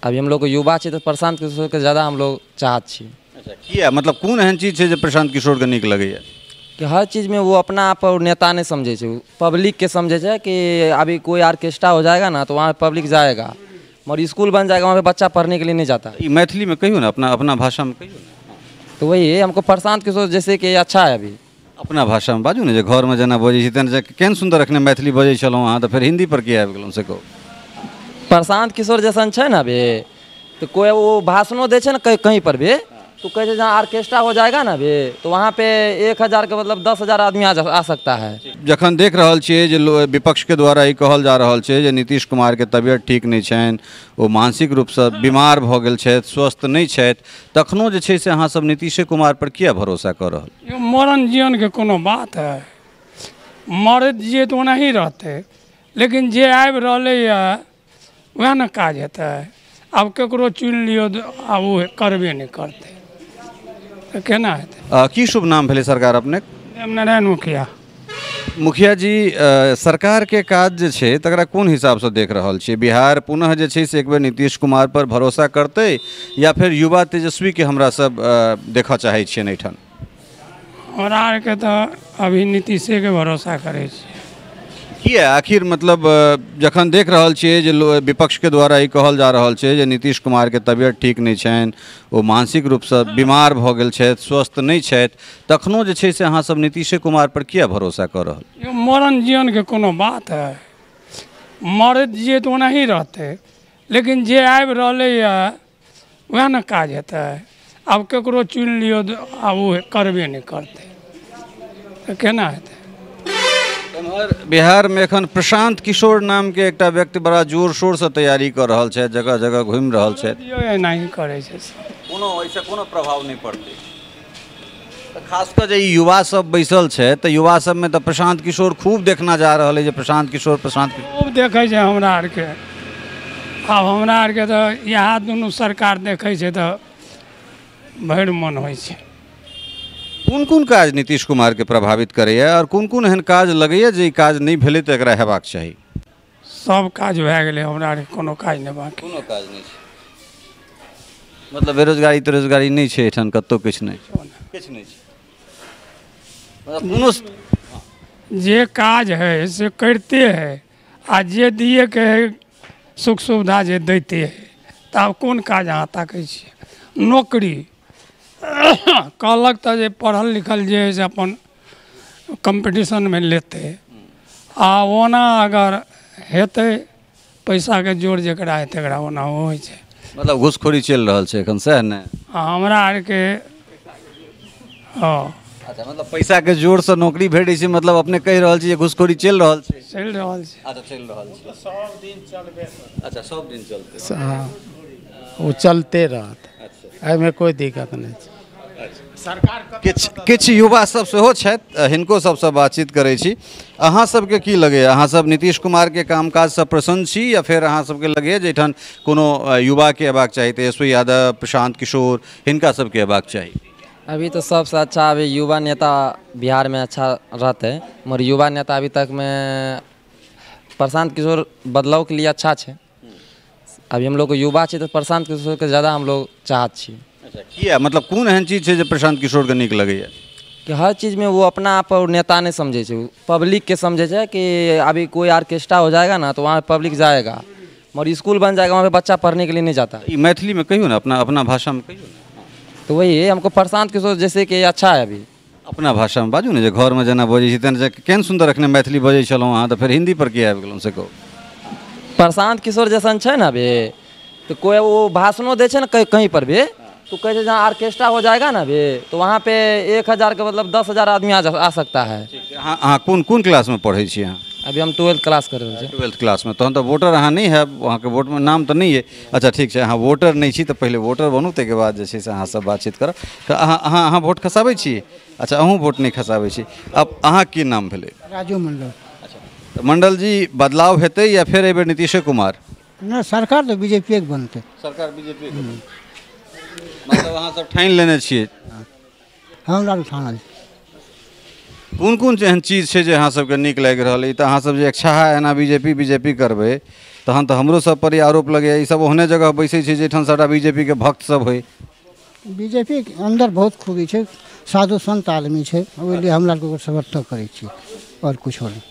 अभी हम लोग युवा छी तो प्रशांत किशोर के ज़्यादा हम लोग चाहत छी। अच्छा किया मतलब कोन एहन चीज है जो प्रशांत किशोर के नीक लगैया? कि हर चीज़ में वो अपना आप और नेता नहीं समझे छे, पब्लिक के समझे छे कि अभी कोई ऑर्केस्ट्रा हो जाएगा ना तो वहाँ पब्लिक जाएगा, मगर स्कूल बन जाएगा वहाँ पे बच्चा पढ़ने के लिए नहीं जाता। ये मैथिली में कहियो ना, अपना अपना भाषा में कहियो ना। तो वही है, हमको प्रशांत किशोर जैसे कि अच्छा है। अभी अपना भाषा में बाजू ने, जे घर में जना बजै छी तेना केहन सुंदर अखने मैथिली बजै छलहुँ अहाँ, तो फिर हिंदी पर किया आबि गेलहुँ से कहू। प्रशांत किशोर जैसन है ना अभी, तो कोई वो भाषणों दे छे ना कहीं पर भी, तो कहे जहाँ ऑर्केस्ट्रा हो जाएगा ना अभी तो वहाँ पे 1000 के मतलब 10,000 आदमी आ सकता है। जखन देख रहल छियै जे विपक्ष के द्वारा ई कहल जा रहल छै जे नीतीश कुमार के तबियत ठीक नहीं छनि, ओ मानसिक रूप से बीमार भऽ गेल छथि, स्वस्थ नहीं छथि, तखनो जे छै से अहाँ सब नीतीश कुमार पर किया भरोसा कर रहल? यो मरण जीवन के कोनो बात है, मरत जिए तो ओनाही रहते, लेकिन जे आबि रहले वह न काज हेतै। अब केकरो चुनि लियो आब वो करबे नहीं करते तो केना हेतै? की शुभ नाम भेलै सरकार अपने? नारायण मुखिया। मुखिया जी, सरकार के काज जे छै तकरा कोन हिसाब से देख रहल छियै? बिहार पुनः जे छै से एक बेर नीतीश कुमार पर भरोसा करतै या फिर युवा तेजस्वी के हमरा सब देखऽ चाहै छियै एहिठाम? हमरा आरके तो अभी नीतीशे के भरोसा करे छियै। किया आखिर मतलब जखन देख रहल छियै जे विपक्ष के द्वारा ई कहल जा रहल छै जे नीतीश कुमार के तबियत ठीक नहीं छनि, ओ मानसिक रूप से बीमार भऽ गेल छथि, स्वस्थ नहीं छथि, तखनो जे छै से अहाँ सब नीतीश कुमार पर किया भरोसा कर रहल? यो मरण जीवन के कोनो बात है, मरत जिए तो ओनाही रहते, लेकिन जे आबि रहले वह न काज हेतै। अब केकरो चुनि लियो आब वो करबे नहीं करते तो केना हेतै? बिहार में एखन प्रशांत किशोर नाम के एकटा व्यक्ति बड़ा जोर शोर से तैयारी कर रहल छै, जगह जगह घूमि रहल छै। नहीं करे छै, कोनो ऐसे कोनो प्रभाव नहीं पड़ते। तो खासकर जे युवा सब बैसल छै तो युवा सब में तो प्रशांत किशोर खूब देखना जा रहल है, जे प्रशांत किशोर खूब देखे छै हमरा आर के। अब हमरा आर के तो यहाँ दुनू सरकार देखे छै तो भरि मन होइ छै। कोन कोन काज नीतीश कुमार के प्रभावित करैया और कोन कोन एहन काज लगैया जे काज नहीं भेलै तो एकरा हेबाक चाही? सब काज भए गेलै, हमरा आर कोनो काज नहीं बाकी। कोनो काज नहीं छै मतलब बेरोजगारी तेरोजगारी नहीं छै एठान, कतौ किछु नहीं किछु नहीं छै, मतलब कोनो जे काज है से करते है, आ जे दिए के है सुख सुविधा जे दैते है, तब कोन काज अहाँ ताकै छियै? नौकरी कहलक तो जे पढ़ल लिखल जे है से अपन कंपटीशन में लेते, आ ओना अगर हेतै पैसा के जोर जकरा है तकरा ओना होइ छै। मतलब घूसखोरी चलि रहल छै एखन, सएह ने? हमरा आर के हाँ। अच्छा, मतलब पैसा के जोर से नौकरी भेटै छै, मतलब अपने कहि रहल छी जे घूसखोरी चलि रहल छै? चलि रहल छै। अच्छा चलि रहल छै, सब दिन चलबे। अच्छा सब दिन चलते? हाँ, वो चलते रहत, एहिमे कोई दिक्कत नहीं छै। सरकार किछु युवा सब सेहो छथि, हिनको सबसँ बातचीत करै छी। अहाँ सबके की लगैया, अहाँ सब नीतीश कुमार के कामकाज से प्रसन्न छी या फिर अहाँ सबके लगैया जे एठान कोनो युवा के अयबाक चाही, तेजस्वी यादव, प्रशांत किशोर, हिनका सबके अयबाक चाही? अभी तो सबसे अच्छा अभी युवा नेता बिहार में अच्छा रहते, मगर युवा नेता अभी तक में प्रशांत किशोर बदलाव के लिए अच्छा है। अभी हम लोग युवा छी तो प्रशांत किशोर के ज़्यादा हम लोग चाहत छी। अच्छा किया मतलब कोन एहन चीज है जो प्रशांत किशोर के नीक लगैया? कि हर चीज़ में वो अपना आप और नेता नहीं समझे छे, पब्लिक के समझे छे कि अभी कोई ऑर्केस्ट्रा हो जाएगा ना तो वहाँ पब्लिक जाएगा, मगर स्कूल बन जाएगा वहाँ पे बच्चा पढ़ने के लिए नहीं जाता। ये मैथिली में कहियो ना, अपना अपना भाषा में कहियो ना। तो वही है, हमको प्रशांत किशोर जैसे कि अच्छा है। अभी अपना भाषा में बाजू ने, जे घर में जना बजै छी तेना केहन सुंदर अखने मैथिली बजै छलहुँ अहाँ, तो फिर हिंदी पर किया आबि गेलहुँ से कहू। प्रशांत किशोर जैसन है ना अभी, तो कोई वो भाषणों दे छे ना कहीं पर भी, तो कहे जहाँ ऑर्केस्ट्रा हो जाएगा ना अभी तो वहाँ पे 1000 के मतलब 10,000 आदमी आ सकता है। अहाँ कौन कौन क्लास में पढ़े छी अहाँ? अभी हम 12th क्लास कर रहे हैं। 12th क्लास में तहन तो वोटर अहाँ नहीं है, वहाँ के वोट में नाम तो नहीं है। अच्छा ठीक है, अहाँ वोटर नहीं छी तो पहले वोटर बनू, ताहिके बाद जे छै से अहाँ सब बातचीत करब। तो अहाँ वोट खसाबै छी? अच्छा अहूँ वोट नहीं खसाबै छी। अब अहाँ की नाम भेलै? राजू मंडल। अच्छा तो मंडल जी, बदलाव हेतै या फिर एहि बेर नीतीश कुमार? ना, सरकार तो बीजेपी के बनते। सरकार बीजेपी के? मतलब अहाँ सब ठानि लेने छियै? हमरा ठानल। कोन कोन एहन चीज छै जे अहाँ सबके नीक लागि रहल अइ? तऽ अहाँ सब जे इच्छा है एना बीजेपी करबै तहन तो हमरो सब पर ई आरोप लगे ई सब ओहने जगह बैसे छै जेठान सारा बीजेपी के भक्त सब होय। बीजेपी के अंदर बहुत खूबी छै, साधु संत आदमी छै, ओहि लिए हमरा लोग समर्थन करै छी और कुछ नहीं।